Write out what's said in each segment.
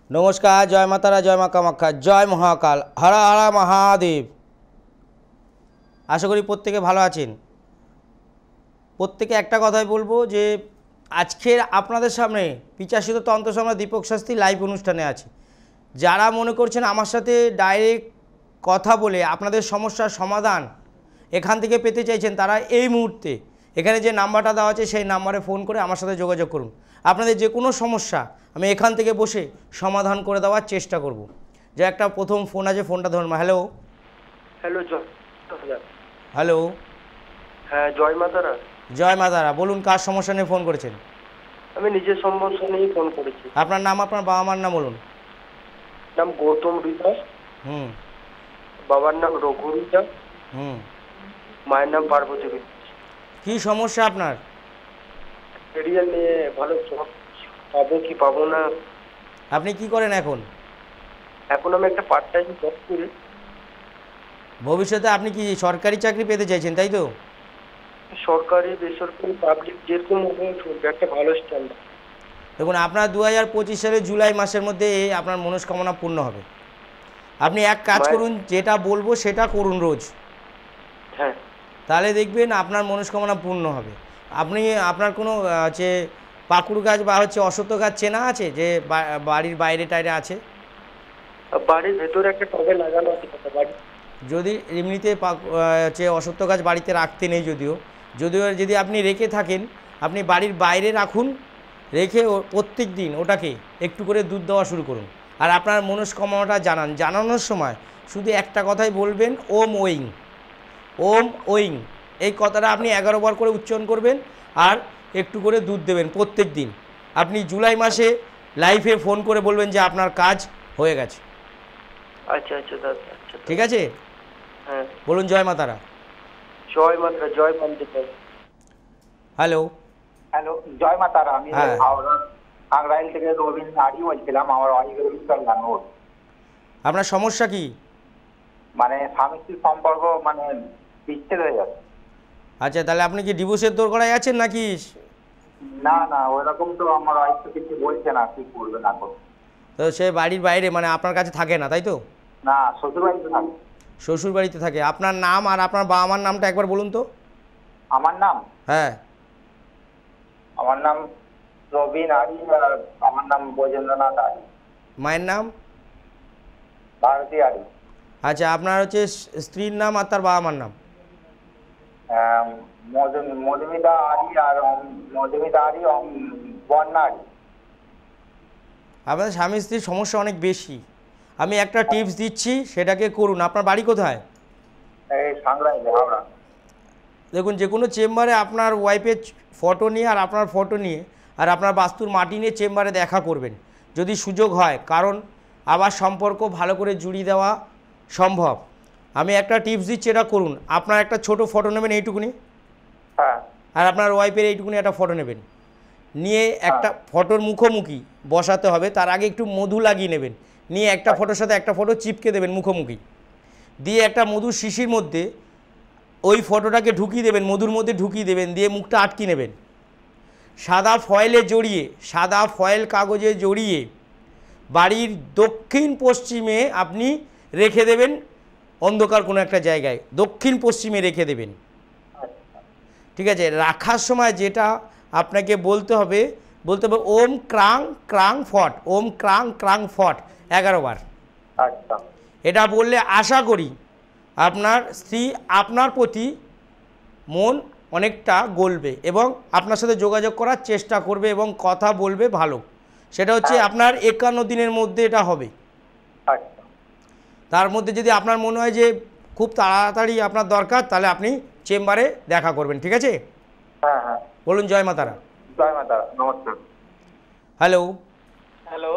নমস্কার, জয় মাতারা, জয় মা কামাখ্যা, জয় মহাকাল, হর হর মহাদেব। আশা করি প্রত্যেকে ভালো আছেন। প্রত্যেকে একটা কথাই বলবো যে আজকের আপনাদের সামনে পিচাসিত তন্ত্র সম্রাট দীপক শাস্ত্রী লাইভ অনুষ্ঠানে আছে। যারা মনে করছেন আমার সাথে ডাইরেক্ট কথা বলে আপনাদের সমস্যার সমাধান এখান থেকে পেতে চাইছেন, তারা এই মুহূর্তে এখানে যে নাম্বারটা দেওয়া আছে সেই নাম্বারে ফোন করে আমার সাথে যোগাযোগ করুন। আপনাদের যে কোনো সমস্যা আমি এখান থেকে বসে সমাধান করে দেওয়ার চেষ্টা করব। যে একটা প্রথম ফোন আছে, ফোনটা ধরুন। হ্যালো হ্যালো, হ্যালো, হ্যাঁ জয় মাতারা। জয় মা তারা। বলুন, কার সমস্যা নিয়ে ফোন করেছেন? আমি নিজের সমস্যা নিয়েই ফোন করেছি। আপনার নাম, আপনার বাবা মার নাম বলুন। নাম গৌতম রিদাস, হুম বাবার নাম রঘু রিদাস, হুম মায়ের নাম পার্বতী রিদাস। কী সমস্যা আপনার? এরিয়া নিয়ে ভালো জব পাবো কি পাবো না। আপনি কি করেন এখন? এখন আমি একটা পার্ট টাইম জব করি। ভবিষ্যতে আপনি কি সরকারি চাকরি পেতে চাইছেন, তাই তো? সরকারি বেসরকারি পাবলিক যেরকম হবে চলবে, একটা ভালো স্ট্যান্ডার্ড। দেখুন, আপনার 2025 সালের জুলাই মাসের মধ্যে আপনার মনস্কামনা পূর্ণ হবে। আপনি এক কাজ করুন, যেটা বলবো সেটা করুন রোজ, হ্যাঁ তাহলে দেখবেন আপনার মনস্কামনা পূর্ণ হবে। আপনি আপনার কোনো যে পাকুড় গাছ বা অশ্বত্থ গাছ চেনা আছে যে বাড়ির বাইরে টাইরে আছে? বাড়ির ভেতরে একটা টবে লাগানো আছে বাড়ি। যদি এমনিতে অশ্বত্থ গাছ বাড়িতে রাখতে নেই, যদিও যদি আপনি রেখে থাকেন, আপনি বাড়ির বাইরে রাখুন। রেখে প্রত্যেক দিন ওটাকে একটু করে দুধ দেওয়া শুরু করুন। আর আপনার মনস্কামনাটা জানানোর সময় শুধু একটা কথাই বলবেন, ওম ওইং, ওম ওইং। এই কথাটা আপনি 11 বার করে উচ্চারণ করবেন আর একটু করে দুধ দেবেন প্রত্যেক দিন। আপনি জুলাই মাসে লাইভে ফোন করে বলবেন যে আপনার কাজ হয়ে গেছে। আচ্ছা আচ্ছা দাদা, আচ্ছা ঠিক আছে? হ্যাঁ বলুন জয় মাতারা। জয় মাতারা, জয় পান্ডিত। হ্যালো হ্যালো, জয় মা তারা। আমি হ্যাঁ। হাওড়া টাঙ্গাইল থেকে রবীন নাড়ি বলছিলাম। আমার অনেক জানুর আপনার সমস্যা কি? মানে স্বামী স্ত্রীর সম্পর্ক মানে বিচ্ছেদ হয়ে যাচ্ছে। আচ্ছা, তাহলে আপনি কি ডিভোর্সের দোরগোড়ায় আছেন নাকি? না না, ওইরকম তো আমার ওয়াইফ তো কিছু বলছে না, কি করবে না করবে। তো সে বাড়ির বাইরে, মানে আপনার কাছে থাকে না, তাই তো? না, শ্বশুর বাড়িতে থাকে। শ্বশুর বাড়িতে থাকে। আপনার নাম আর আপনার বাবা মার নামটা একবার বলুন তো। আমার নাম হ্যাঁ, আমার নাম রবীন আড়ি, আর আমার নাম বজেন্দ্রনাথ আড়ি। মায়ের নাম? ভারতী আড়ি। আচ্ছা, আপনার স্ত্রীর নাম আর তার বাবা মার নাম? মধুমিতা আড়ি আর মধুমিতা আড়ি, বন্যা আড়ি। আপনাদের স্বামী স্ত্রীর সমস্যা অনেক বেশি। আমি একটা টিপস দিচ্ছি, সেটাকে করুন। আপনার বাড়ি কোথায়? এই সাংগ্রাইলে, হাওড়া। দেখুন, যে কোনো চেম্বারে আপনার ওয়াইফের ফটো নিয়ে আর আপনার ফটো নিয়ে আর আপনার বাস্তুর মাটি নিয়ে চেম্বারে দেখা করবেন যদি সুযোগ হয়, কারণ আবার সম্পর্ক ভালো করে জুড়িয়ে দেওয়া সম্ভব। আমি একটা টিপস দিচ্ছি, এটা করুন। আপনার একটা ছোট ফটো নেবেন এইটুকুনি, হ্যাঁ আর আপনার ওয়াইফের এইটুকুনি একটা ফটো নেবেন। নিয়ে একটা ফটোর মুখোমুখি বসাতে হবে, তার আগে একটু মধু লাগিয়ে নেবেন। নিয়ে একটা ফটোর সাথে একটা ফটো চিপকে দেবেন মুখোমুখি, দিয়ে একটা মধুর শিশির মধ্যে ওই ফটোটাকে ঢুকিয়ে দেবেন, মধুর মধ্যে ঢুকিয়ে দেবেন, দিয়ে মুখটা আটকে নেবেন। সাদা ফয়েলে জড়িয়ে, সাদা ফয়েল কাগজে জড়িয়ে বাড়ির দক্ষিণ পশ্চিমে আপনি রেখে দেবেন। অন্ধকার কোনো একটা জায়গায় দক্ষিণ পশ্চিমে রেখে দেবেন। ঠিক আছে? রাখার সময় যেটা আপনাকে বলতে হবে ওম ক্রাং ক্রাং ফট, ওম ক্রাং ক্রাং ফট 11 বার। আচ্ছা। এটা বললে আশা করি আপনার স্ত্রী আপনার প্রতি মন অনেকটা গলবে এবং আপনার সাথে যোগাযোগ করার চেষ্টা করবে এবং কথা বলবে ভালো। সেটা হচ্ছে আপনার 51 দিনের মধ্যে এটা হবে। আচ্ছা। তার মধ্যে যদি আপনার মনে হয় যে খুব তাড়াতাড়ি আপনার দরকার, তাহলে আপনি চেম্বারে দেখা করবেন। ঠিক আছে? হ্যাঁ হ্যাঁ। বলুন জয় মাতারা। জয় মা তারা, নমস্কার। হ্যালো হ্যালো,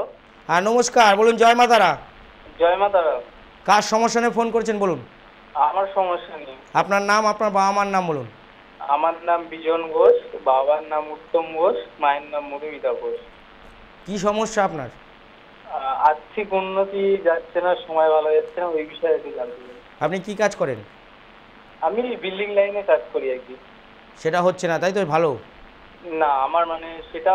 হ্যাঁ নমস্কার, বলুন জয় মাতারা। জয় মাতারা। কার সমস্যা নিয়ে ফোন করেছেন বলুন? আমার সমস্যা নেই। আপনার নাম, আপনার বাবা মার নাম বলুন। আমার নাম বিজন ঘোষ, বাবার নাম উত্তম ঘোষ, মায়ের নাম মধুমিতা ঘোষ। কি সমস্যা আপনার? আর্থিক উন্নতি যাচ্ছে না, সময় ভালো যাচ্ছে না, ওই বিষয়ে একটু জানতে চাই। আপনি কি কাজ করেন? আমি বিল্ডিং লাইনে কাজ করি আর কি। সেটা হচ্ছে না, তাই তো? ভালো। না আমার মানে সেটা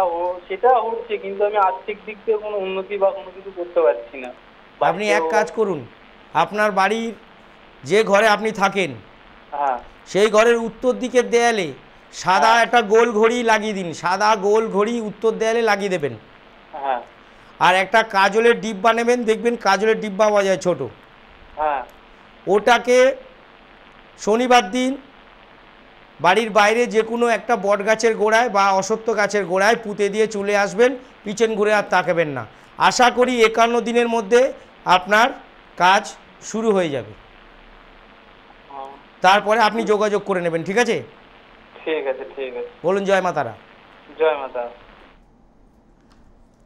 হচ্ছে, কিন্তু আমি আর্থিক দিক থেকে কোনো উন্নতি বা কোনো কিছু করতে পারছি না। আপনি এক কাজ করুন, আপনার বাড়ির যে ঘরে আপনি থাকেন হ্যাঁ সেই ঘরের উত্তর দিকের দেয়ালে সাদা একটা গোল ঘড়ি লাগিয়ে দিন, সাদা গোল ঘড়ি উত্তর দেয়ালে লাগিয়ে দেবেন। হ্যাঁ আর একটা কাজলের ডিব্বা নেবেন, দেখবেন কাজলের ডিব্বা পাওয়া যায় ছোটো, হ্যাঁ ওটাকে শনিবার দিন বাড়ির বাইরে যে কোনো একটা বট গাছের গোড়ায় বা অশ্বত্থ গাছের গোড়ায় পুঁতে দিয়ে চলে আসবেন, পিছন ঘুরে আর তাকাবেন না। আশা করি 51 দিনের মধ্যে আপনার কাজ শুরু হয়ে যাবে। হ্যাঁ। তারপরে আপনি যোগাযোগ করে নেবেন, ঠিক আছে? ঠিক আছে ঠিক আছে। বলুন জয় মা তারা। জয় মাতা।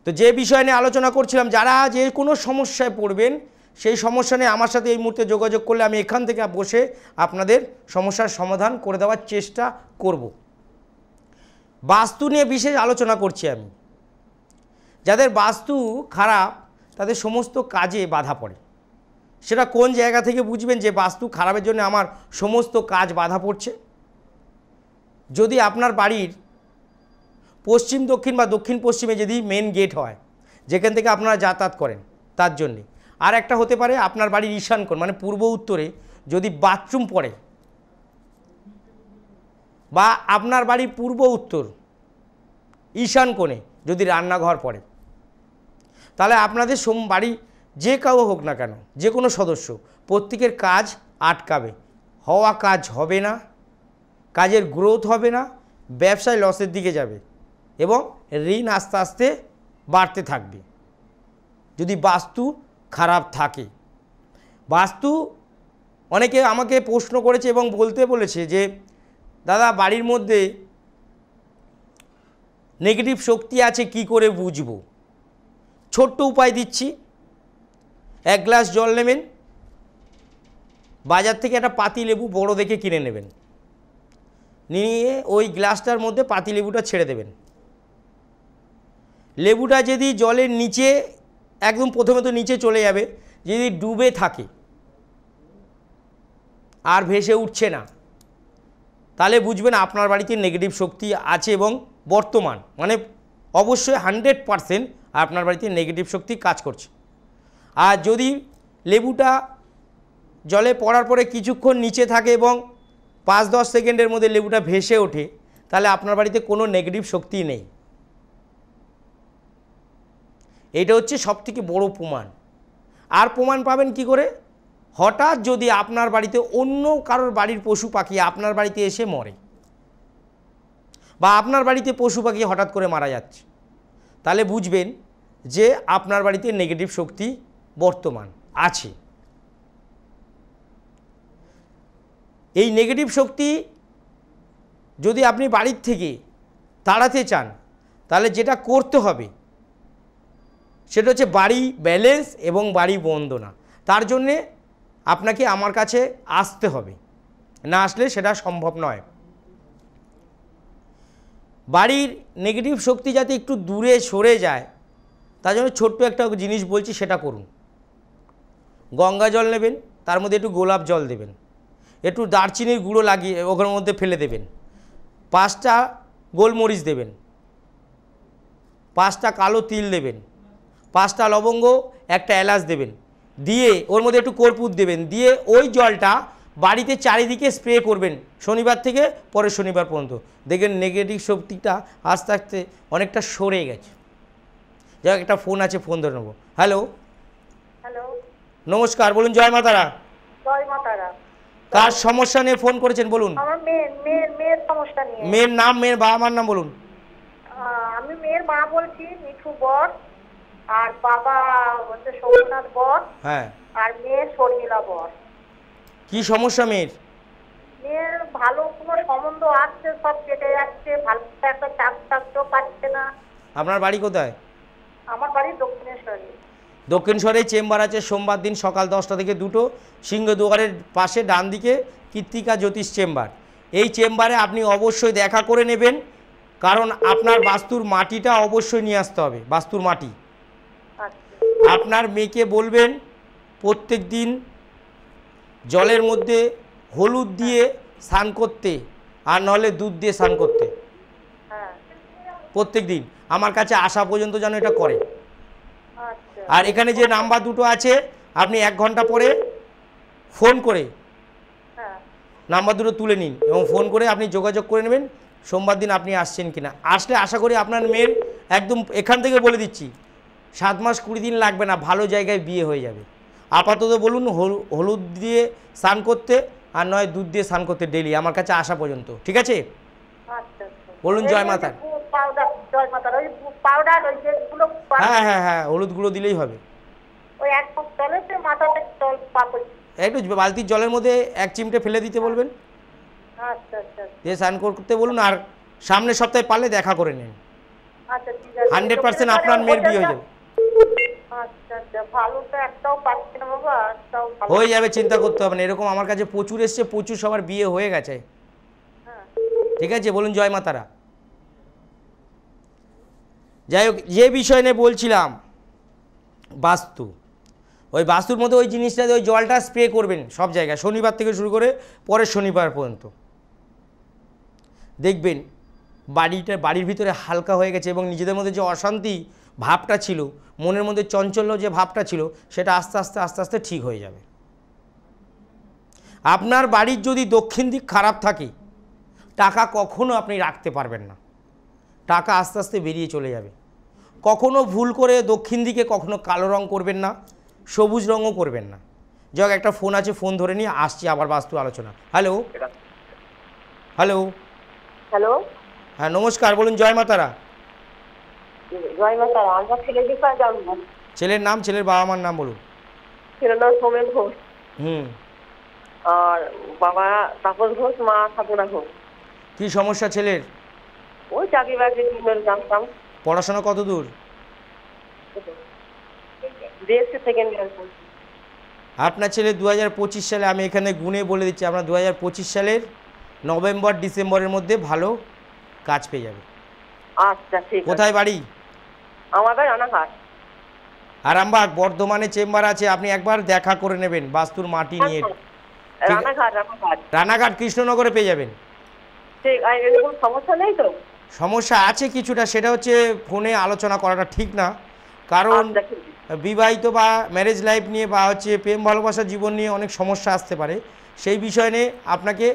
তো যে বিষয় নিয়ে আলোচনা করছিলাম, যারা যে কোনো সমস্যায় পড়বেন সেই সমস্যা নিয়ে আমার সাথে এই মুহূর্তে যোগাযোগ করলে আমি এখান থেকে বসে আপনাদের সমস্যার সমাধান করে দেওয়ার চেষ্টা করব। বাস্তু নিয়ে বিশেষ আলোচনা করছি আমি। যাদের বাস্তু খারাপ তাদের সমস্ত কাজে বাধা পড়ে। সেটা কোন জায়গা থেকে বুঝবেন যে বাস্তু খারাপের জন্য আমার সমস্ত কাজ বাধা পড়ছে? যদি আপনার বাড়ির পশ্চিম দক্ষিণ বা দক্ষিণ পশ্চিমে যদি মেন গেট হয়, যেখান থেকে আপনারা যাতায়াত করেন, তার জন্যে। আর একটা হতে পারে আপনার বাড়ির ঈশান কোণ মানে পূর্ব উত্তরে যদি বাথরুম পড়ে, বা আপনার বাড়ির পূর্ব উত্তর ঈশান কোণে যদি রান্নাঘর পড়ে, তাহলে আপনাদের বাড়ি যে কাউ হোক না কেন, যে কোনো সদস্য, প্রত্যেকের কাজ আটকাবে, হওয়া কাজ হবে না, কাজের গ্রোথ হবে না, ব্যবসায় লসের দিকে যাবে এবং ঋণ আস্তে আস্তে বাড়তে থাকবে যদি বাস্তু খারাপ থাকে। বাস্তু অনেকে আমাকে প্রশ্ন করেছে এবং বলতে বলেছে যে দাদা বাড়ির মধ্যে নেগেটিভ শক্তি আছে কি করে বুঝবো? ছোট্ট উপায় দিচ্ছি। 1 গ্লাস জল নেবেন, বাজার থেকে একটা পাতিলেবু বড় দেখে কিনে নেবেন, নিয়ে ওই গ্লাসটার মধ্যে পাতিলেবুটা ছেড়ে দেবেন। লেবুটা যদি জলের নিচে একদম প্রথমে তো নিচে চলে যাবে, যদি ডুবে থাকে আর ভেসে উঠছে না, তাহলে বুঝবেন আপনার বাড়িতে নেগেটিভ শক্তি আছে এবং বর্তমান মানে অবশ্যই 100% আপনার বাড়িতে নেগেটিভ শক্তি কাজ করছে। আর যদি লেবুটা জলে পড়ার পরে কিছুক্ষণ নিচে থাকে এবং 5-10 সেকেন্ডের মধ্যে লেবুটা ভেসে ওঠে, তাহলে আপনার বাড়িতে কোনো নেগেটিভ শক্তি নেই। এটা হচ্ছে সবথেকে বড় প্রমাণ। আর প্রমাণ পাবেন কি করে? হঠাৎ যদি আপনার বাড়িতে অন্য কারোর বাড়ির পশু পাখি আপনার বাড়িতে এসে মরে, বা আপনার বাড়িতে পশু পাখি হঠাৎ করে মারা যাচ্ছে, তাহলে বুঝবেন যে আপনার বাড়িতে নেগেটিভ শক্তি বর্তমান আছে। এই নেগেটিভ শক্তি যদি আপনি বাড়ির থেকে তাড়াতে চান, তাহলে যেটা করতে হবে সেটা হচ্ছে বাড়ি ব্যালেন্স এবং বাড়ি বন্দনা। তার জন্যে আপনাকে আমার কাছে আসতে হবে, না আসলে সেটা সম্ভব নয়। বাড়ির নেগেটিভ শক্তি যাতে একটু দূরে সরে যায়, তার জন্য ছোট্ট একটা জিনিস বলছি, সেটা করুন। গঙ্গা জল নেবেন, তার মধ্যে একটু গোলাপ জল দেবেন, একটু দারচিনির গুঁড়ো লাগিয়ে ওখানের মধ্যে ফেলে দেবেন, 5টা গোলমরিচ দেবেন, 5টা কালো তিল দেবেন, 5টা লবঙ্গ, একটা এলাচ দেবেন, দিয়ে ওর মধ্যে একটু কর্পূর দেবেন, দিয়ে ওই জলটা বাড়িতে চারিদিকে স্প্রে করবেন শনিবার থেকে পরের শনিবার পর্যন্ত। দেখবেন নেগেটিভ শক্তিটা আস্তে আস্তে অনেকটা সরে গেছে। যাই হোক, একটা ফোন আছে, ফোন ধরে নেবো। হ্যালো, হ্যালো, নমস্কার, বলুন। জয় মা তারা। জয় মা তারা। কার সমস্যা নিয়ে ফোন করেছেন বলুন? আমার মেয়ের সমস্যা নিয়ে। মেয়ের নাম, মেয়ের বাবা মার নাম বলুন। আমি মেয়ের মা বলছি, মিঠু বর, আর বাবা হচ্ছে সোমনাথ বর, হ্যাঁ। আর মেয়ে শর্মিলা বর। কি সমস্যা মেয়ের? মেয়ের ভালো কোনো সম্বন্ধ আসছে, সব কেটে যাচ্ছে, ভালো একটা চাকরিও পাচ্ছে না। আপনার বাড়ি কোথায়? আমার বাড়ি দক্ষিণেশ্বরে। দক্ষিণেশ্বরে চেম্বার আছে সোমবার দিন সকাল 10টা থেকে 2টো, সিংহদুয়ারের পাশে ডান দিকে কৃত্তিকা জ্যোতিষ চেম্বার। এই চেম্বারে আপনি অবশ্যই দেখা করে নেবেন, কারণ আপনার বাস্তুর মাটিটা অবশ্যই নিয়ে আসতে হবে, বাস্তুর মাটি। আচ্ছা। আপনার মেয়েকে বলবেন প্রত্যেক দিন জলের মধ্যে হলুদ দিয়ে স্নান করতে, আর নাহলে দুধ দিয়ে স্নান করতে। হ্যাঁ। প্রত্যেক দিন আমার কাছে আসা পর্যন্ত যেন এটা করে। আচ্ছা আর এখানে যে নাম্বার দুটো আছে আপনি 1 ঘন্টা পরে ফোন করে হ্যাঁ নাম্বার দুটো তুলে নিন এবং ফোন করে আপনি যোগাযোগ করে নেবেন সোমবার দিন আপনি আসছেন কিনা। আসলে আশা করি আপনার মেয়ের একদম এখান থেকে বলে দিচ্ছি 7 মাস 20 দিন লাগবে না, ভালো জায়গায় বিয়ে হয়ে যাবে। আপাতত বলুন হলুদ দিয়ে স্নান করতে আর নয় দুধ দিয়ে স্নান করতে ডেলি আমার কাছে আসা পর্যন্ত, ঠিক আছে? আচ্ছা আচ্ছা বলুন জয় মাতা। পাউডার, জয় মাতার ওই পাউডার ওই যেগুলো হ্যাঁ হ্যাঁ হ্যাঁ হলুদগুলো দিলেই হবে। ওই এক কাপ জলে সে মাথাতে জল পাপড়। একটু বালতির জলের মধ্যে 1 চিমটে ফেলে দিতে বলবেন, আচ্ছা আচ্ছা দিয়ে স্নান করতে বলুন। আর সামনের সপ্তাহে পারলে দেখা করে নিন, আচ্ছা ঠিক আছে 100% আপনার মেয়ের বিয়ে হয়ে যাবে। আচ্ছা আচ্ছা ভালো তো একটাও পাচ্ছি না বাবা, একটাও ভালো হয়ে যাবে, চিন্তা করতে হবে না। এরকম আমার কাছে প্রচুর এসছে, প্রচুর সবার বিয়ে হয়ে গেছে, হ্যাঁ ঠিক আছে? বলুন জয় মাতারা। যাই হোক, যে বিষয় নিয়ে বলছিলাম বাস্তু, ওই বাস্তুর মধ্যে ওই জিনিসটা ওই জলটা স্প্রে করবেন সব জায়গায় শনিবার থেকে শুরু করে পরের শনিবার পর্যন্ত। দেখবেন বাড়ির ভিতরে হালকা হয়ে গেছে এবং নিজেদের মধ্যে যে অশান্তি ভাবটা ছিল, মনের মধ্যে চঞ্চল্য যে ভাবটা ছিল, সেটা আস্তে আস্তে আস্তে আস্তে ঠিক হয়ে যাবে। আপনার বাড়ির যদি দক্ষিণ দিক খারাপ থাকে টাকা কখনো আপনি রাখতে পারবেন না, টাকা আস্তে আস্তে বেরিয়ে চলে যাবে। কখনো ভুল করে দক্ষিণ দিকে কখনো কালো রং করবেন না, সবুজ রঙও করবেন না। যাক, একটা ফোন আছে, ফোন ধরে নিয়ে আসছি আবার বাস্তু আলোচনা। হ্যালো হ্যালো হ্যালো হ্যাঁ নমস্কার, বলুন জয় মাতারা। জয় মাতা। আমরা ছেলে বিষয়ে জানবো। ছেলের নাম, ছেলের বাবা মার নাম বলুন। ছেলের নাম সোমেন ঘোষ আর বাবা তাপস ঘোষ, মা সাধনা ঘোষ। কী সমস্যা ছেলের? ওই চাকরি বাকরি জানতাম। পড়াশোনা কত দূর? দেশে সেকেন্ড ইয়ার করছি। আপনার ছেলে 2025 সালে, আমি এখানে গুনে বলে দিচ্ছি, আপনার 2025 সালের নভেম্বর ডিসেম্বরের মধ্যে ভালো কাজ পেয়ে যাবে। আচ্ছা ঠিক আছে। কোথায় বাড়ি? আমাদের রানাঘাট। আরামবাগ, বর্ধমানে চেম্বার আছে, আপনি একবার দেখা করে নেবেন বাস্তুর মাটি নিয়ে। রানাঘাট রানাঘাট রানাঘাট কৃষ্ণনগরে পেয়ে যাবেন। ঠিক, আর এরকম সমস্যা নেই তো? সমস্যা আছে কিছুটা, সেটা হচ্ছে ফোনে আলোচনা করাটা ঠিক না, কারণ আচ্ছা, ঠিক আছে। বিবাহিত বা ম্যারেজ লাইফ নিয়ে বা হচ্ছে প্রেম ভালোবাসার জীবন নিয়ে অনেক সমস্যা আসতে পারে। সেই বিষয় নিয়ে আপনাকে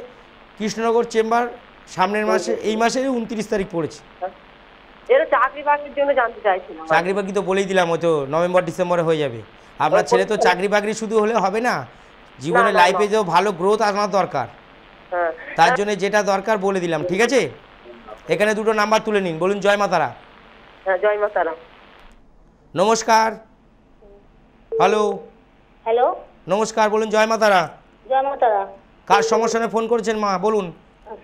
কৃষ্ণনগর চেম্বার সামনের মাসে, এই মাসের 29 তারিখ পড়েছে। এর চাকরি বাকরির জন্য জানতে চাইছিলাম। চাকরি বাকরি তো বলেই দিলাম, হয়তো নভেম্বর ডিসেম্বরে হয়ে যাবে। আপনার ছেলে তো চাকরি বাকরি শুধু হলে হবে না, জীবনে লাইফে যে ভালো গ্রোথ আনার দরকার, হ্যাঁ তার জন্য যেটা দরকার বলে দিলাম, ঠিক আছে? এখানে দুটো নাম্বার তুলে নিন, বলুন জয় মাতারা। হ্যাঁ জয় মাতারা। নমস্কার। হ্যালো হ্যালো নমস্কার, বলুন জয় মাতারা। জয় মাতারা। কার সমস্যা নিয়ে ফোন করেছেন মা, বলুন।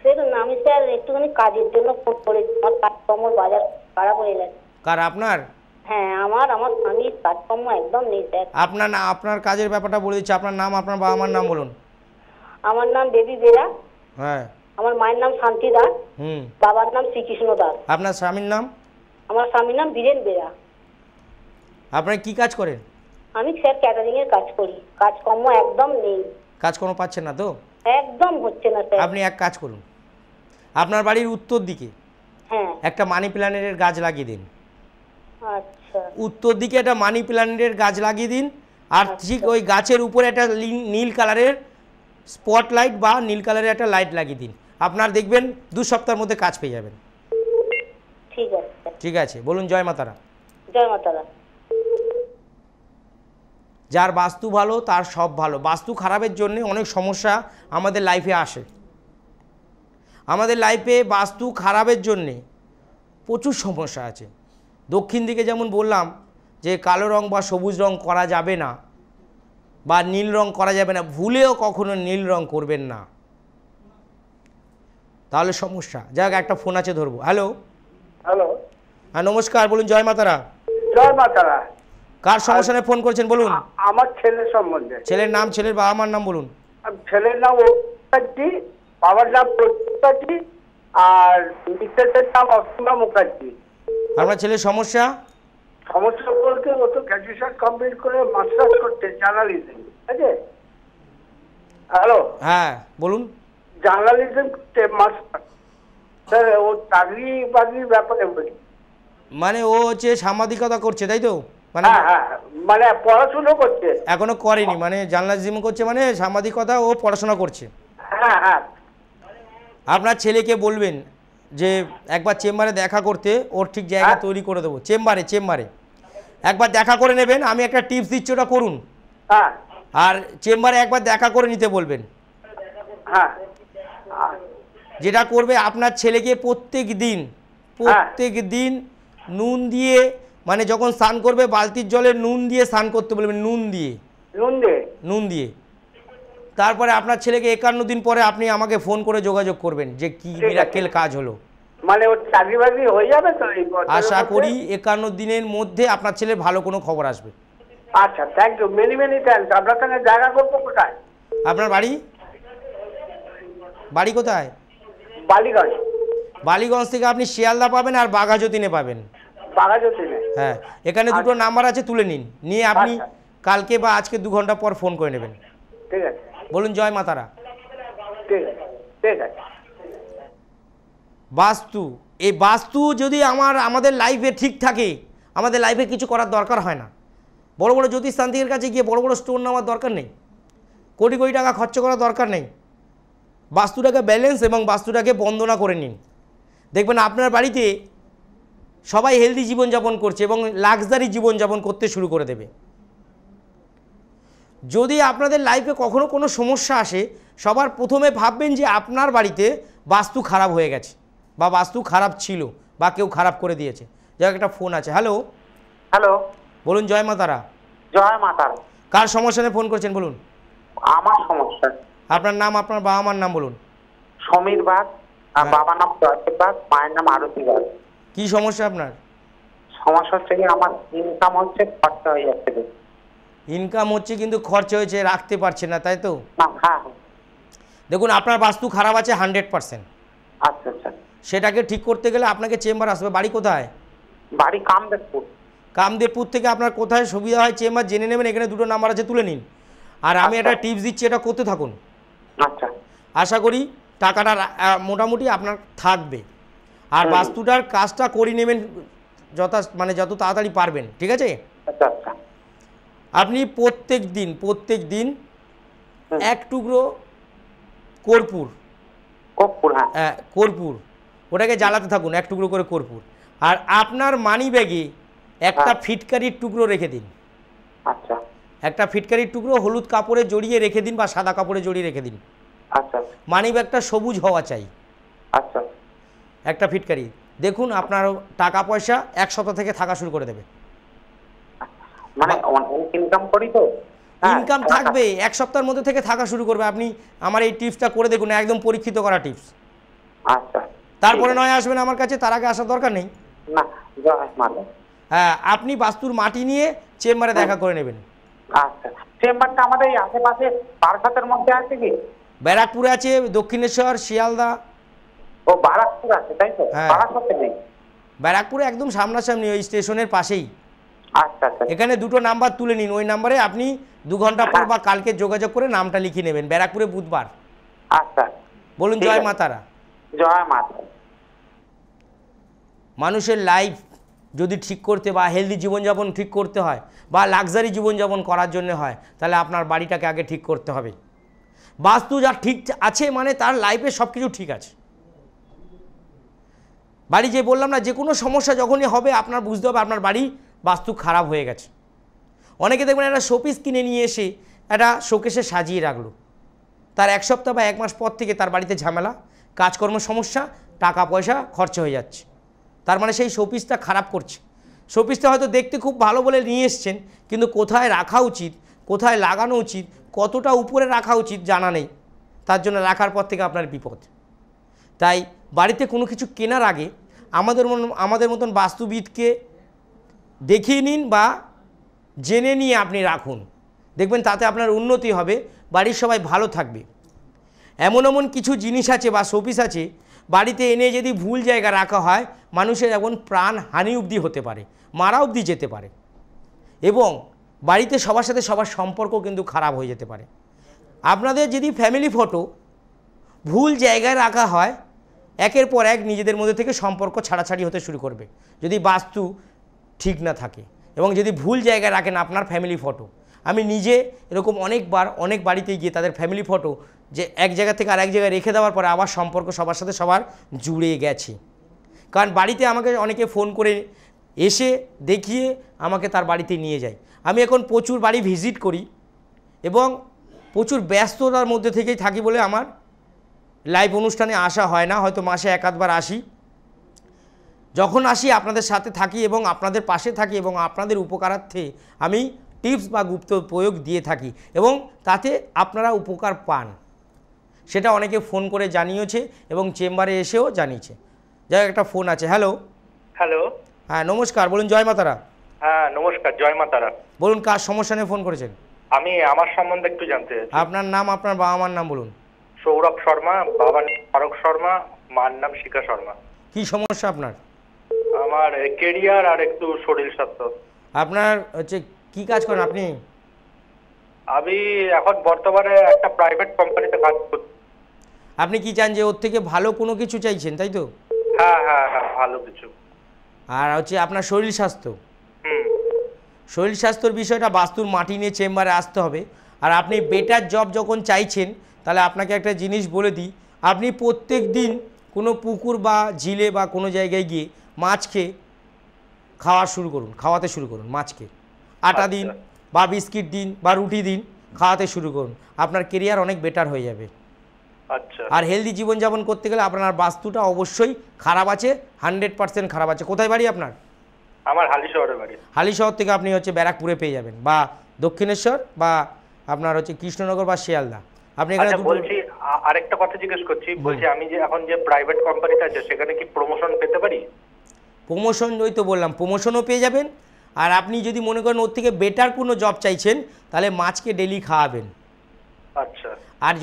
স্যার আমি স্যার একটুখানি কাজের জন্য ফোন করেছি। আমার কাজকর্ম বাজার খারাপ হয়ে গেছে। কার? আপনার? হ্যাঁ আমার স্বামীর কাজকর্ম একদম নেই স্যার। আপনার না, আপনার কাজের ব্যাপারটা বলে দিচ্ছি। আপনার নাম, আপনার বাবা মার নাম বলুন। আমার নাম দেবী বেরা। হ্যাঁ। আমার মায়ের নাম শান্তি দাস। বাবার নাম শ্রীকৃষ্ণ দাস। আপনার স্বামীর নাম? আমার স্বামীর নাম বীরেন বেরা। আপনার কি কাজ করেন? আমি স্যার ক্যাটারিং এর কাজ করি। কাজকর্ম একদম নেই। কাজকর্ম পাচ্ছেন না তো? একদম হচ্ছে না স্যার। আপনি এক কাজ করুন, আপনার বাড়ির উত্তর দিকে হ্যাঁ একটা মানি প্ল্যান্টের গাছ লাগিয়ে দিন। আচ্ছা উত্তর দিকে একটা মানি প্ল্যান্টের গাছ লাগিয়ে দিন, আর ঠিক ওই গাছের উপরে একটা নীল কালারের স্পটলাইট বা নীল কালারের একটা লাইট লাগিয়ে দিন। আপনার দেখবেন 2 সপ্তাহের মধ্যে কাজ পেয়ে যাবেন। ঠিক আছে। ঠিক আছে, বলুন জয় মাতারা। জয় মাতারা। যার বাস্তু ভালো তার সব ভালো। বাস্তু খারাপের জন্য অনেক সমস্যা আমাদের লাইফে আসে। আমাদের লাইফে বাস্তু খারাপের জন্যে প্রচুর সমস্যা আছে। দক্ষিণ দিকে যেমন বললাম যে কালো রং বা সবুজ রং করা যাবে না, বা নীল রং করা যাবে না, ভুলেও কখনো নীল রং করবেন না, তাহলে সমস্যা। যাক, একটা ফোন আছে, ধরবো। হ্যালো হ্যালো হ্যাঁ নমস্কার, বলুন জয় মাতারা। জয় মাতারা। কার সমস্যা নিয়ে ফোন করেছেন বলুন? আমার ছেলের সম্বন্ধে। ছেলের নাম, ছেলের বাবা মার নাম বলুন। ছেলের নাম মুখার্জি, বাবার নাম মুখার্জি, আর মিসেসের নাম অসীমা মুখার্জি। আপনার ছেলের সমস্যা? সমস্যা বলতে ও তো গ্র্যাজুয়েশন কমপ্লিট করে মাস্টার্স করছে জার্নালিজম, ঠিক আছে? হ্যালো হ্যাঁ বলুন। জার্নালিজম করতে মাস্টার। স্যার ও চাকরি বাকরির ব্যাপারে বলি। মানে ও হচ্ছে সাংবাদিকতা করছে তাই তো, মানে হ্যাঁ হ্যাঁ, মানে পড়াশুনো করছে। এখনো করেনি, মানে জার্নালিজম করছে, মানে সাংবাদিকতা ও পড়াশোনা করছে। হ্যাঁ হ্যাঁ আপনার ছেলেকে বলবেন যে একবার চেম্বারে দেখা করতে, ওর ঠিক জায়গা হ্যাঁ। তৈরি করে দেবো। চেম্বারে একবার দেখা করে নেবেন, আমি একটা টিপস দিচ্ছি, ওটা করুন। হ্যাঁ আর চেম্বারে একবার দেখা করে নিতে বলবেন। হ্যাঁ যেটা করবে আপনার ছেলেকে প্রত্যেক দিন নুন দিয়ে, মানে যখন স্নান করবে বালতির জলে নুন দিয়ে স্নান করতে বলবেন, নুন দিয়ে। তারপরে আপনার ছেলেকে 51 দিন পরে আপনি আমাকে ফোন করে যোগাযোগ করবেন যে কি মিরাকেল কাজ হলো। মানে ওর চাকরি বাকরি হয়ে যাবে তো এই বছরের আশা মধ্যে? করি 51 দিনের মধ্যে আপনার ছেলের ভালো কোনো খবর আসবে। আচ্ছা, থ্যাংক ইউ, মেনি থ্যাংকস। আপনার সঙ্গে দেখা করবো কোথায়? আপনার বাড়ি কোথায়? বালিগঞ্জ। বালিগঞ্জ থেকে আপনি শিয়ালদা পাবেন আর বাঘাযতীনে পাবেন। বাঘাযতীনে? হ্যাঁ, এখানে দুটো নাম্বার আছে, তুলে নিন, নিয়ে আপনি আচ্ছা। কালকে বা আজকে 2 ঘন্টা পর ফোন করে নেবেন। ঠিক আছে, বলুন জয় মা তারা। ঠিক আছে, ঠিক আছে। এই বাস্তু যদি আমাদের লাইফে ঠিক থাকে, আমাদের লাইফে কিছু করার দরকার হয় না। বড় বড় জ্যোতিষতান্ত্রিকের কাছে গিয়ে বড় বড় স্টোন নেওয়ার দরকার নেই, কোটি কোটি টাকা খরচ করার দরকার নেই। বাস্তুটাকে ব্যালেন্স এবং বাস্তুটাকে বন্দনা করে নিন, দেখবেন আপনার বাড়িতে সবাই হেলদি জীবনযাপন করছে এবং লাক্সারি জীবনযাপন করতে শুরু করে দেবে। যদি আপনাদের লাইফে কখনো কোনো সমস্যা আসে, সবার প্রথমে ভাববেন যে আপনার বাড়িতে বাস্তু খারাপ হয়ে গেছে বা বাস্তু খারাপ ছিল বা কেউ খারাপ করে দিয়েছে। যাক, একটা ফোন আছে। হ্যালো, বলুন জয় মা তারা। জয় মাতার। কার সমস্যা নিয়ে ফোন করছেন বলুন? আমার সমস্যা। আপনার নাম, আপনার বাবা মার নাম বলুন। সমীর বাগ, আর হ্যাঁ। বাবার নাম প্রদীপ বাগ, মায়ের নাম আরতি বাগ। কি সমস্যা আপনার? সমস্যা হচ্ছে কি, আমার ইনকাম হচ্ছে, খরচা হয়ে যাচ্ছে। ইনকাম হচ্ছে কিন্তু খরচ হয়েছে, রাখতে পারছে না, তাই তো? না, হ্যাঁ। দেখুন, আপনার বাস্তু খারাপ আছে 100%। আচ্ছা আচ্ছা। সেটাকে ঠিক করতে গেলে আপনাকে চেম্বার আসবে। বাড়ি কোথায়? বাড়ি কামদেবপুর। কামদেবপুর থেকে আপনার কোথায় সুবিধা হয় চেম্বার জেনে নেবেন, এখানে দুটো নাম্বার আছে, তুলে নিন। আর আমি একটা টিপস দিচ্ছি, এটা করতে থাকুন। আচ্ছা। আশা করি টাকাটা মোটামুটি আপনার থাকবে। আর বাস্তুটার কাজটা করে নেবেন যত তাড়াতাড়ি পারবেন, ঠিক আছে? আচ্ছা আচ্ছা। আপনি প্রত্যেক দিন এক টুকরো কর্পূর, হ্যাঁ। কর্পূর ওটাকে জ্বালাতে থাকুন, এক টুকরো করে কর্পূর। আর আপনার মানি ব্যাগে একটা ফিটকারির টুকরো রেখে দিন। আচ্ছা। একটা ফিটকারির টুকরো হলুদ কাপড়ে জড়িয়ে রেখে দিন বা সাদা কাপড়ে জড়িয়ে রেখে দিন। আচ্ছা। মানি ব্যাগটা সবুজ হওয়া চাই। আচ্ছা। একটা ফিটকারি, দেখুন আপনার টাকা পয়সা 1 সপ্তাহ থেকে থাকা শুরু করে দেবে। মানে অনেক ইনকাম করি তো। ইনকাম থাকবে, 1 সপ্তাহের মধ্যে থেকে থাকা শুরু করবে। আপনি আমার এই টিপসটা করে দেখুন, একদম পরীক্ষিত করা টিপস। আচ্ছা। তারপরে নয় আসবেন আমার কাছে, তার আগে আসার দরকার নেই। না, জয় মাতা। হ্যাঁ, আপনি বাস্তুর মাটি নিয়ে চেম্বারে দেখা করে নেবেন। আচ্ছা। চেম্বারটা আমাদের এই আশেপাশে বারাসাতের মধ্যে আছে কি? ব্যারাকপুরে আছে, দক্ষিণেশ্বর, শিয়ালদা। ও, বারাকপুর আছে, তাই তো? হ্যাঁ। বারাসাতে নেই? ব্যারাকপুরে একদম সামনাসামনি, ওই স্টেশনের পাশেই। আচ্ছা আচ্ছা। এখানে দুটো নাম্বার তুলে নিন, ওই নাম্বারে আপনি 2 ঘন্টা পর বা কালকে যোগাযোগ করে নামটা লিখে নেবেন। ব্যারাকপুরে বুধবার। আচ্ছা। বলুন জয় মা তারা। জয় মাতা। মানুষের লাইফ যদি ঠিক করতে বা হেলদি জীবনযাপন ঠিক করতে হয় বা লাক্সারি জীবনযাপন করার জন্য হয়, তাহলে আপনার বাড়িটাকে আগে ঠিক করতে হবে। বাস্তু যা ঠিক আছে মানে তার লাইফে সব কিছু ঠিক আছে। বাড়ি যে বললাম না, যে কোনো সমস্যা যখনই হবে আপনার বুঝতে হবে আপনার বাড়ি বাস্তু খারাপ হয়ে গেছে। অনেকে দেখবেন একটা শোপিস কিনে নিয়ে এসে একটা শোকেসে সাজিয়ে রাখলো, তার 1 সপ্তাহ বা 1 মাস পর থেকে তার বাড়িতে ঝামেলা, কাজকর্ম সমস্যা, টাকা পয়সা খরচ হয়ে যাচ্ছে। তার মানে সেই শোপিসটা খারাপ করছে। শোপিসটা হয়তো দেখতে খুব ভালো বলে নিয়ে এসছেন, কিন্তু কোথায় রাখা উচিত, কোথায় লাগানো উচিত, কতটা উপরে রাখা উচিত জানা নেই। তার জন্য রাখার পর থেকে আপনার বিপদ। তাই বাড়িতে কোনো কিছু কেনার আগে আমাদের মতন বাস্তুবিদকে দেখিয়ে নিন বা জেনে নিয়ে আপনি রাখুন, দেখবেন তাতে আপনার উন্নতি হবে, বাড়ির সবাই ভালো থাকবে। এমন কিছু জিনিস আছে বা শোপিস আছে, বাড়িতে এনে যদি ভুল জায়গা রাখা হয় মানুষের এখন প্রাণ হানি অবধি হতে পারে, মারা অবধি যেতে পারে, এবং বাড়িতে সবার সাথে সবার সম্পর্ক কিন্তু খারাপ হয়ে যেতে পারে। আপনাদের যদি ফ্যামিলি ফটো ভুল জায়গায় রাখা হয় একের পর এক নিজেদের মধ্যে থেকে সম্পর্ক ছাড়াছাড়ি হতে শুরু করবে যদি বাস্তু ঠিক না থাকে এবং যদি ভুল জায়গায় রাখেন আপনার ফ্যামিলি ফটো। আমি নিজে এরকম অনেকবার অনেক বাড়িতে গিয়ে তাদের ফ্যামিলি ফটো যে এক জায়গা থেকে আর এক জায়গায় রেখে দেওয়ার পরে আবার সম্পর্ক সবার সাথে সবার জুড়ে গেছে। কারণ বাড়িতে আমাকে অনেকে ফোন করে এসে দেখিয়ে আমাকে তার বাড়িতে নিয়ে যায়। আমি এখন প্রচুর বাড়ি ভিজিট করি এবং প্রচুর ব্যস্ততার মধ্যে থেকেই থাকি বলে আমার লাইভ অনুষ্ঠানে আসা হয় না, হয়তো মাসে এক আধবার আসি। যখন আসি আপনাদের সাথে থাকি এবং আপনাদের পাশে থাকি এবং আপনাদের উপকারার্থে আমি টিপস বা গুপ্ত প্রয়োগ দিয়ে থাকি এবং তাতে আপনারা উপকার পান, সেটা অনেকে ফোন করে জানিয়েছে এবং চেম্বারে এসেও জানিয়েছে। যাই হোক, একটা ফোন আছে। হ্যালো। হ্যালো। হ্যাঁ নমস্কার, বলুন। জয় মাতারা। হ্যাঁ নমস্কার, জয় মাতারা। বলুন কার সমস্যা নিয়ে ফোন করেছেন? আমি আমার সম্বন্ধে একটু জানতে চাইছি। আপনার নাম, আপনার বাবা মার নাম বলুন। সৌরভ শর্মা, বাবার নাম ফারুক শর্মা, মার নাম শিখা শর্মা। কি সমস্যা আপনার? আমার কেরিয়ার আর একটু শরীর স্বাস্থ্য। আপনার হচ্ছে কি কাজ করেন আপনি? আমি এখন বর্তমানে একটা প্রাইভেট কোম্পানিতে কাজ করছি। আপনি কি চান যে ওর থেকে ভালো কোনো কিছু চাইছেন, তাই তো? হ্যাঁ হ্যাঁ হ্যাঁ, ভালো কিছু। আর হচ্ছে আপনার শরীর স্বাস্থ্য। হুম। শরীর স্বাস্থ্যর বিষয়টা বাস্তুর মাটি নিয়ে চেম্বারে আসতে হবে। আর আপনি বেটার জব যখন চাইছেন তাহলে আপনাকে একটা জিনিস বলে দিই, আপনি প্রত্যেক দিন কোনো পুকুর বা ঝিলে বা কোনো জায়গায় গিয়ে মাছকে খাওয়াতে শুরু করুন মাছকে। আটা দিন বা বিস্কিট দিন বা রুটি দিন, খাওয়াতে শুরু করুন, আপনার কেরিয়ার অনেক বেটার হয়ে যাবে। আচ্ছা। আর হেলদি জীবনযাপন করতে গেলে আপনার বাস্তুটা অবশ্যই খারাপ আছে, 100% খারাপ আছে। কোথায় বাড়ি আপনার? আমার হালি শহরের বাড়ি। হালি শহর থেকে আপনি হচ্ছে ব্যারাকপুরে পেয়ে যাবেন, বা দক্ষিণেশ্বর, বা আপনার হচ্ছে কৃষ্ণনগর বা শিয়ালদা। আপনি এখানে আচ্ছা, বলছি আরেকটা কথা জিজ্ঞেস করছি। বলছি আমি যে এখন যে প্রাইভেট কোম্পানিতে আছে সেখানে কি প্রমোশন পেতে পারি? প্রমোশন, ওই তো বললাম, প্রমোশনও পেয়ে যাবেন। আর আপনি যদি মনে করেন ওর থেকে বেটার কোনো জব চাইছেন তাহলে মাছকে ডেলি খাওয়াবেন। আচ্ছা। আর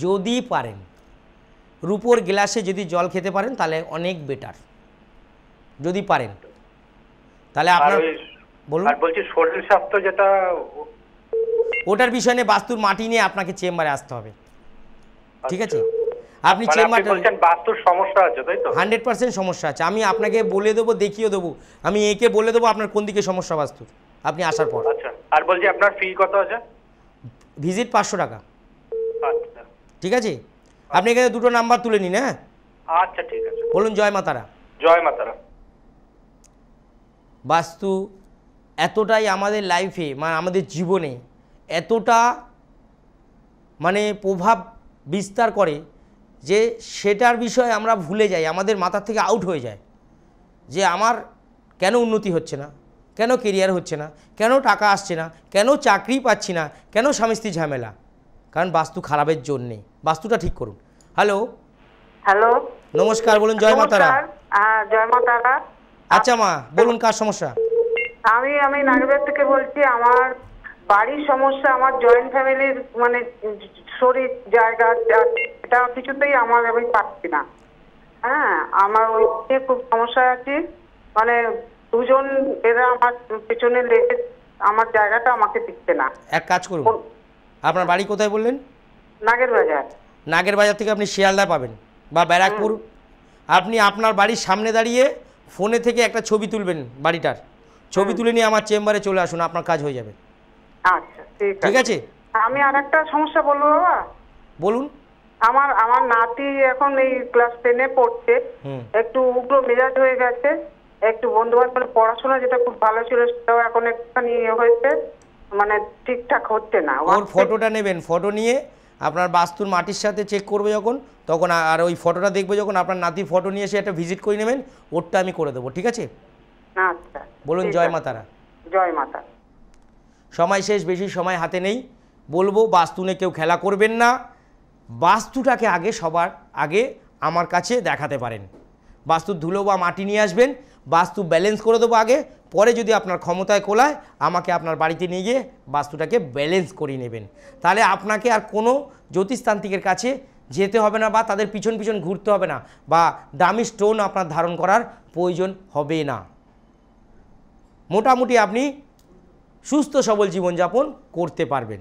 যদি পারেন রূপোর গ্লাসে যদি জল খেতে পারেন তাহলে অনেক বেটার, যদি পারেন তাহলে আপনার। বলুন। আর বলছি শরীর স্বাস্থ্য যেটা, ওটার বিষয় নিয়ে বাস্তুর মাটি নিয়ে আপনাকে চেম্বারে আসতে হবে, ঠিক আছে? আপনি মানে চেম্বারে বলছেন বাস্তুর সমস্যা আছে, তাই তো? 100% সমস্যা আছে। আমি আপনাকে বলে দেবো, দেখিয়ে দেবো, আমি একে বলে দেবো আপনার কোন দিকে সমস্যা বাস্তুর আপনি আসার পর। আচ্ছা। আর বলছি আপনার ফি কত আছে? ভিজিট 500 টাকা। আচ্ছা ঠিক আছে, আপনি এখানে দুটো নাম্বার তুলে নিন। হ্যাঁ আচ্ছা, ঠিক আছে। বলুন। জয় মাতারা। জয় মাতারা। বাস্তু এতটাই আমাদের লাইফে, মানে আমাদের জীবনে এতটা মানে প্রভাব বিস্তার করে যে সেটার বিষয়ে আমরা ভুলে যাই, আমাদের মাথার থেকে আউট হয়ে যায় যে আমার কেন উন্নতি হচ্ছে না, কেন কেরিয়ার হচ্ছে না, কেন টাকা আসছে না, কেন চাকরি পাচ্ছি না, কেন স্বামী স্ত্রী ঝামেলা। কারণ বাস্তু খারাপের জন্যে। বাস্তুটা ঠিক করুন। হ্যালো। হ্যালো, নমস্কার, বলুন। জয় মাতারা। জয় মা তারা। আচ্ছা মা, বলুন কার সমস্যা? আমি নাগরবাগ থেকে বলছি। আমার বাড়ির সমস্যা, আমার জয়েন্ট ফ্যামিলির মানে শরীর জায়গা এটা কিছুতেই আমি পাচ্ছি না। হ্যাঁ, আমার ওই নিয়ে খুব সমস্যা আছে। মানে দুজন এরা আমার পেছনে লেগে আমার জায়গাটা আমাকে দিচ্ছে না। এক কাজ করুন, আপনার বাড়ি কোথায় বললেন? নাগের বাজার। নাগের বাজার থেকে আপনি শিয়ালদা পাবেন বা ব্যারাকপুর। আপনি আপনার বাড়ির সামনে দাঁড়িয়ে ফোনে থেকে একটা ছবি তুলবেন বাড়িটার, ছবি তুলে নিয়ে আমার চেম্বারে চলে আসুন, আপনার কাজ হয়ে যাবে। আচ্ছা, ঠিক ঠিক আছে। আমি আর একটা সমস্যা বলবো বাবা। বলুন। আমার নাতি এখন এই ক্লাস 10-এ পড়ছে। একটু উগ্র মেজাজ হয়ে গেছে। একটু বন্ধু বান্ধব পড়াশোনা যেটা খুব ভালো ছিল সেটাও এখন একটুখানি হয়েছে, মানে ঠিকঠাক হচ্ছে না। ওর ফটোটা নেবেন, ফটো নিয়ে আপনার বাস্তুর মাটির সাথে চেক করবে যখন, তখন আর ওই ফটোটা দেখবে যখন, আপনার নাতির ফটো নিয়ে এসে একটা ভিজিট করে নেবেন, ওরটা আমি করে দেবো। ঠিক আছে। আচ্ছা, বলুন। জয় মাতারা। জয় মাতা। সময় শেষ, বেশি সময় হাতে নেই। বলবো বাস্তু নিয়ে কেউ খেলা করবেন না। বাস্তুটাকে আগে সবার আগে আমার কাছে দেখাতে পারেন। বাস্তুর ধুলো বা মাটি নিয়ে আসবেন, বাস্তু ব্যালেন্স করে দেবো আগে, পরে যদি আপনার ক্ষমতায় কোলায় আমাকে আপনার বাড়িতে নিয়ে গিয়ে বাস্তুটাকে ব্যালেন্স করিয়ে নেবেন। তাহলে আপনাকে আর কোনো জ্যোতিষতান্ত্রিকের কাছে যেতে হবে না, বা তাদের পিছন পিছন ঘুরতে হবে না, বা দামি স্টোন আপনার ধারণ করার প্রয়োজন হবে না। মোটামুটি আপনি সুস্থ সবল জীবনযাপন করতে পারবেন।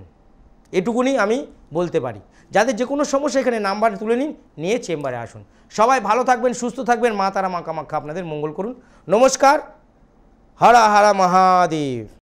এটুকুনি আমি বলতে পারি। যাদের যে কোনো সমস্যা এখানে নাম্বার তুলে নিন, নিয়ে চেম্বারে আসুন। সবাই ভালো থাকবেন, সুস্থ থাকবেন, মা তারা মা কামাখ্যা আপনাদের মঙ্গল করুন। নমস্কার। হর হর মহাদেব।